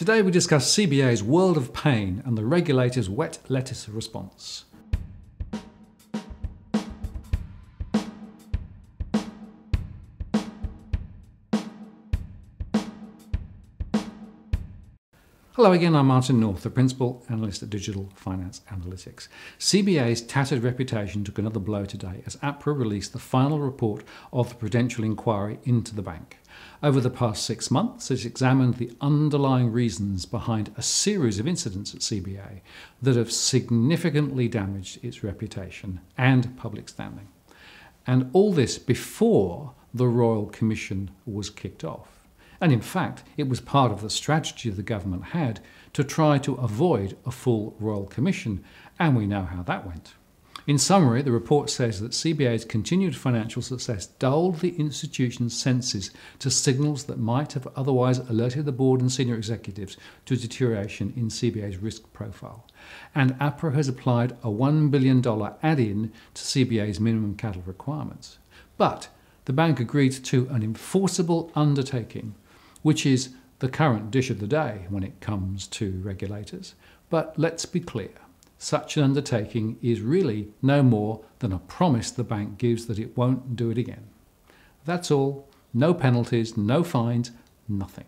Today we discuss CBA's world of pain and the regulators' wet lettuce response. Hello again, I'm Martin North, the Principal Analyst at Digital Finance Analytics. CBA's tattered reputation took another blow today as APRA released the final report of the Prudential Inquiry into the bank. Over the past 6 months, it's examined the underlying reasons behind a series of incidents at CBA that have significantly damaged its reputation and public standing. And all this before the Royal Commission was kicked off. And in fact, it was part of the strategy the government had to try to avoid a full Royal Commission, and we know how that went. In summary, the report says that CBA's continued financial success dulled the institution's senses to signals that might have otherwise alerted the board and senior executives to deterioration in CBA's risk profile. And APRA has applied a $1 billion add-in to CBA's minimum capital requirements. But the bank agreed to an enforceable undertaking, which is the current dish of the day when it comes to regulators. But let's be clear, such an undertaking is really no more than a promise the bank gives that it won't do it again. That's all. No penalties, no fines, nothing.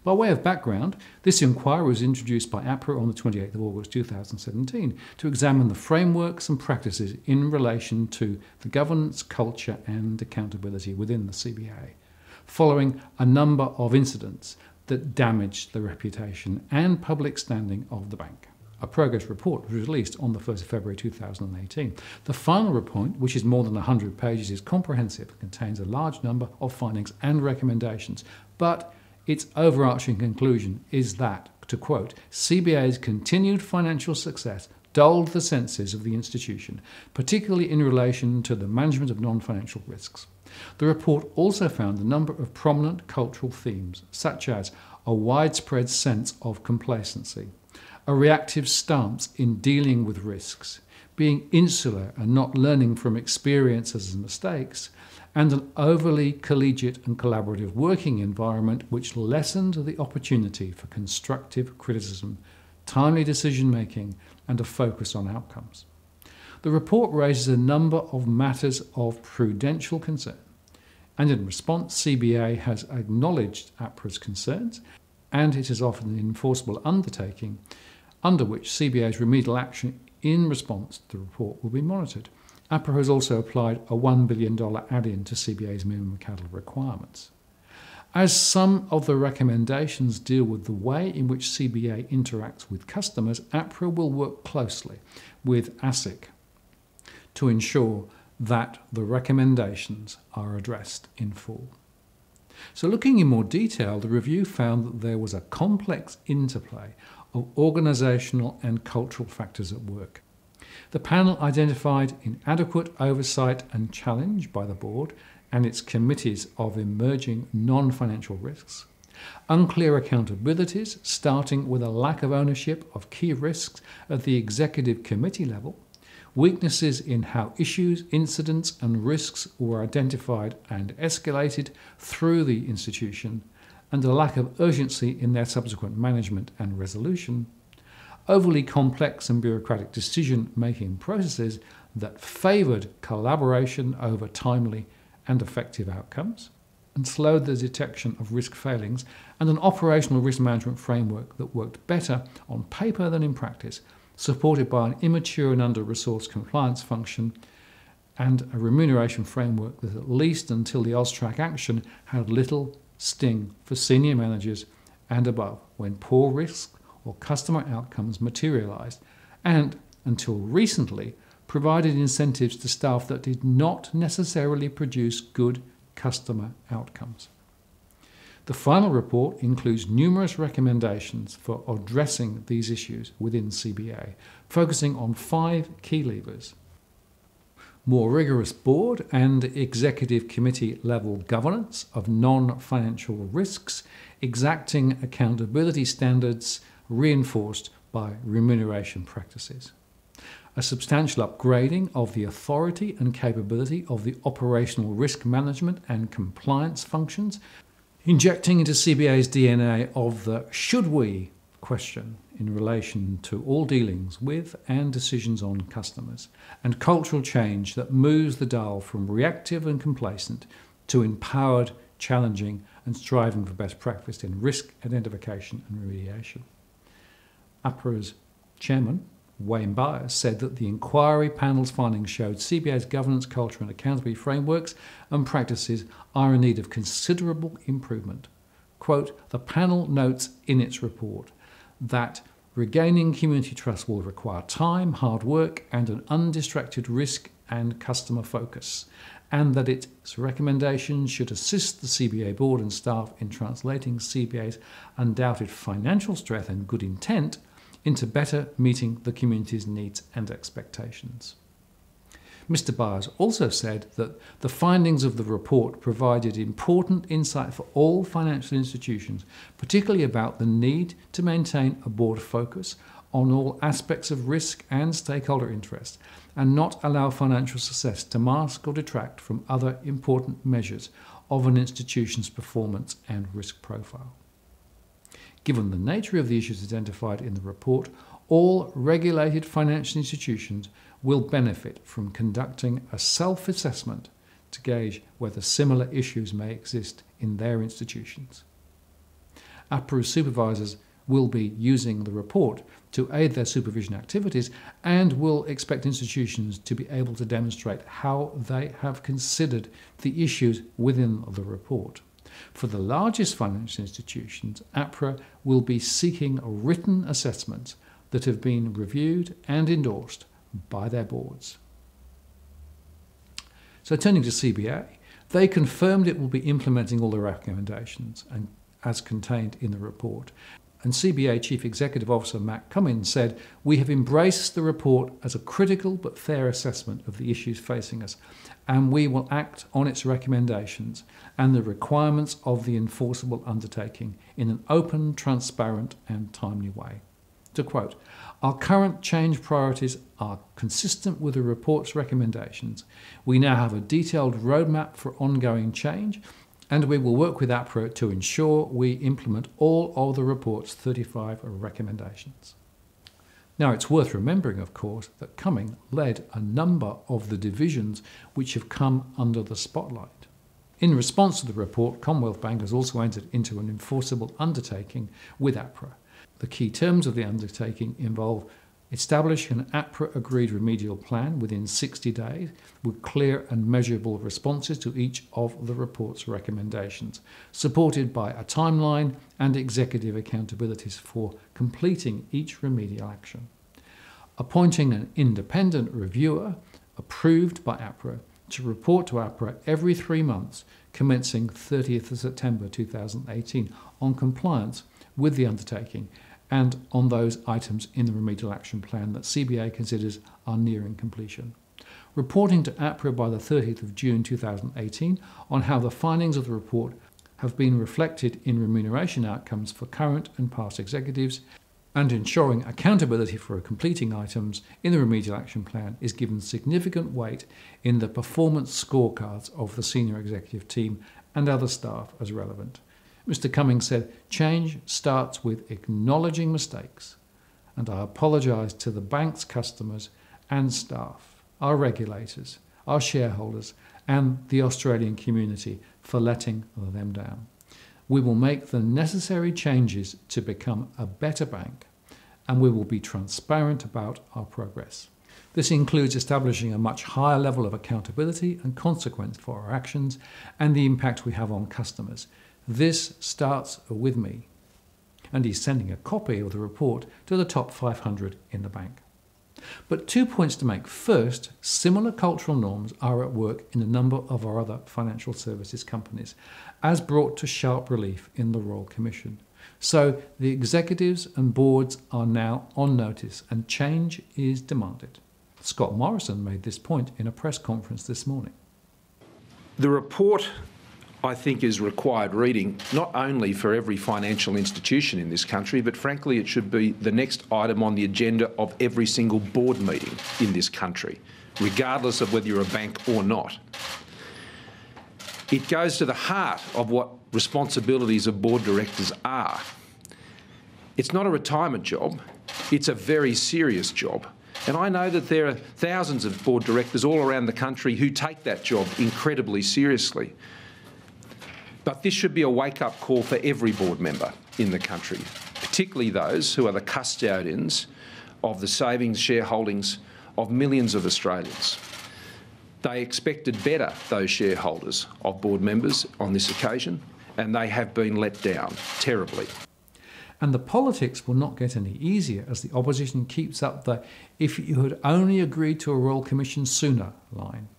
By way of background, this inquiry was introduced by APRA on the 28th of August 2017 to examine the frameworks and practices in relation to the governance, culture and accountability within the CBA, following a number of incidents that damaged the reputation and public standing of the bank. A progress report was released on the 1st of February 2018. The final report, which is more than 100 pages, is comprehensive and contains a large number of findings and recommendations, but its overarching conclusion is that, to quote, CBA's continued financial success dulled the senses of the institution, particularly in relation to the management of non-financial risks. The report also found a number of prominent cultural themes, such as a widespread sense of complacency, a reactive stance in dealing with risks, being insular and not learning from experiences and mistakes, and an overly collegiate and collaborative working environment which lessened the opportunity for constructive criticism, timely decision-making, and a focus on outcomes. The report raises a number of matters of prudential concern, and in response, CBA has acknowledged APRA's concerns, and it has offered an enforceable undertaking under which CBA's remedial action in response to the report will be monitored. APRA has also applied a $1 billion add-in to CBA's minimum capital requirements. As some of the recommendations deal with the way in which CBA interacts with customers, APRA will work closely with ASIC to ensure that the recommendations are addressed in full. So looking in more detail, the review found that there was a complex interplay of organisational and cultural factors at work. The panel identified inadequate oversight and challenge by the board and its committees of emerging non-financial risks, unclear accountabilities starting with a lack of ownership of key risks at the executive committee level, weaknesses in how issues, incidents and risks were identified and escalated through the institution, and a lack of urgency in their subsequent management and resolution, overly complex and bureaucratic decision-making processes that favoured collaboration over timely and effective outcomes, and slowed the detection of risk failings, and an operational risk management framework that worked better on paper than in practice, supported by an immature and under-resourced compliance function, and a remuneration framework that, at least until the AUSTRAC action, had little sting for senior managers and above when poor risk or customer outcomes materialised, and, until recently, provided incentives to staff that did not necessarily produce good customer outcomes. The final report includes numerous recommendations for addressing these issues within CBA, focusing on 5 key levers: more rigorous board and executive committee level governance of non-financial risks, exacting accountability standards reinforced by remuneration practices, a substantial upgrading of the authority and capability of the operational risk management and compliance functions, Injecting into CBA's DNA of the should we question in relation to all dealings with and decisions on customers, and cultural change that moves the dial from reactive and complacent to empowered, challenging and striving for best practice in risk identification and remediation. APRA's chairman, Wayne Byers, said that the inquiry panel's findings showed CBA's governance culture and accountability frameworks and practices are in need of considerable improvement. Quote, the panel notes in its report that regaining community trust will require time, hard work and an undistracted risk and customer focus, and that its recommendations should assist the CBA board and staff in translating CBA's undoubted financial strength and good intent into better meeting the community's needs and expectations. Mr. Byers also said that the findings of the report provided important insight for all financial institutions, particularly about the need to maintain a board focus on all aspects of risk and stakeholder interest, and not allow financial success to mask or detract from other important measures of an institution's performance and risk profile. Given the nature of the issues identified in the report, all regulated financial institutions will benefit from conducting a self-assessment to gauge whether similar issues may exist in their institutions. APRA's supervisors will be using the report to aid their supervision activities and will expect institutions to be able to demonstrate how they have considered the issues within the report. For the largest financial institutions, APRA will be seeking written assessments that have been reviewed and endorsed by their boards. So turning to CBA, they confirmed it will be implementing all the recommendations and as contained in the report. And CBA Chief Executive Officer Matt Cummins said, "We have embraced the report as a critical but fair assessment of the issues facing us, and we will act on its recommendations and the requirements of the enforceable undertaking in an open, transparent and timely way." To quote, "Our current change priorities are consistent with the report's recommendations. We now have a detailed roadmap for ongoing change, and we will work with APRA to ensure we implement all of the report's 35 recommendations." Now, it's worth remembering, of course, that Cummins led a number of the divisions which have come under the spotlight. In response to the report, Commonwealth Bank has also entered into an enforceable undertaking with APRA. The key terms of the undertaking involve establishing an APRA-agreed remedial plan within 60 days with clear and measurable responses to each of the report's recommendations, supported by a timeline and executive accountabilities for completing each remedial action. Appointing an independent reviewer approved by APRA to report to APRA every 3 months, commencing 30th of September 2018, on compliance with the undertaking and on those items in the remedial action plan that CBA considers are nearing completion. Reporting to APRA by the 30th of June 2018 on how the findings of the report have been reflected in remuneration outcomes for current and past executives, and ensuring accountability for completing items in the remedial action plan is given significant weight in the performance scorecards of the senior executive team and other staff as relevant. Mr. Cummins said, "Change starts with acknowledging mistakes, and I apologise to the bank's customers and staff, our regulators, our shareholders and the Australian community for letting them down. We will make the necessary changes to become a better bank, and we will be transparent about our progress. This includes establishing a much higher level of accountability and consequence for our actions and the impact we have on customers. This starts with me." And he's sending a copy of the report to the top 500 in the bank. But 2 points to make. First, similar cultural norms are at work in a number of our other financial services companies, as brought to sharp relief in the Royal Commission. So the executives and boards are now on notice and change is demanded. Scott Morrison made this point in a press conference this morning. The report, I think, is required reading not only for every financial institution in this country, but frankly it should be the next item on the agenda of every single board meeting in this country, regardless of whether you're a bank or not. It goes to the heart of what responsibilities of board directors are. It's not a retirement job, it's a very serious job. And I know that there are thousands of board directors all around the country who take that job incredibly seriously. But this should be a wake-up call for every board member in the country, particularly those who are the custodians of the savings shareholdings of millions of Australians. They expected better, those shareholders of board members on this occasion, and they have been let down terribly. And the politics will not get any easier as the opposition keeps up the "if you had only agreed to a Royal Commission sooner" line.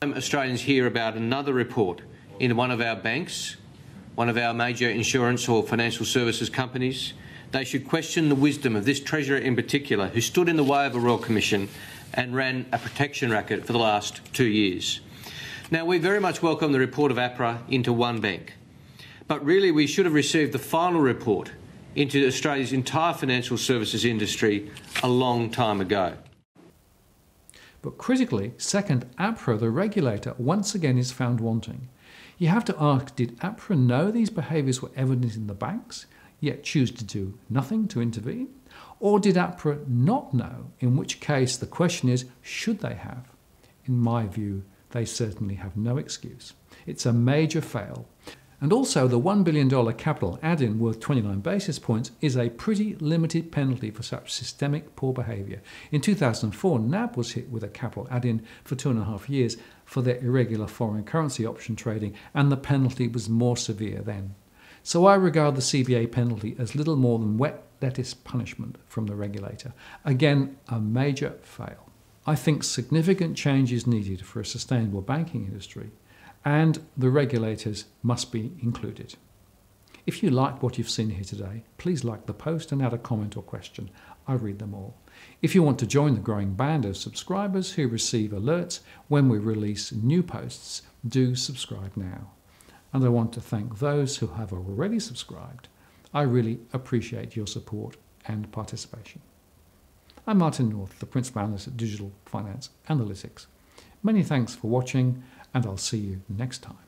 Australians hear about another report into one of our banks, one of our major insurance or financial services companies. They should question the wisdom of this Treasurer in particular, who stood in the way of a Royal Commission and ran a protection racket for the last 2 years. Now, we very much welcome the report of APRA into one bank, but really we should have received the final report into Australia's entire financial services industry a long time ago. But critically, second, APRA, the regulator, once again is found wanting. You have to ask, did APRA know these behaviours were evident in the banks, yet choose to do nothing to intervene? Or did APRA not know, in which case the question is, should they have? In my view, they certainly have no excuse. It's a major fail. And also, the $1 billion capital add-in worth 29 basis points is a pretty limited penalty for such systemic poor behaviour. In 2004, NAB was hit with a capital add-in for 2.5 years for their irregular foreign currency option trading, and the penalty was more severe then. So I regard the CBA penalty as little more than wet lettuce punishment from the regulator. Again, a major fail. I think significant change is needed for a sustainable banking industry, and the regulators must be included. If you like what you've seen here today, please like the post and add a comment or question. I read them all. If you want to join the growing band of subscribers who receive alerts when we release new posts, do subscribe now. And I want to thank those who have already subscribed. I really appreciate your support and participation. I'm Martin North, the Principal Analyst at Digital Finance Analytics. Many thanks for watching, and I'll see you next time.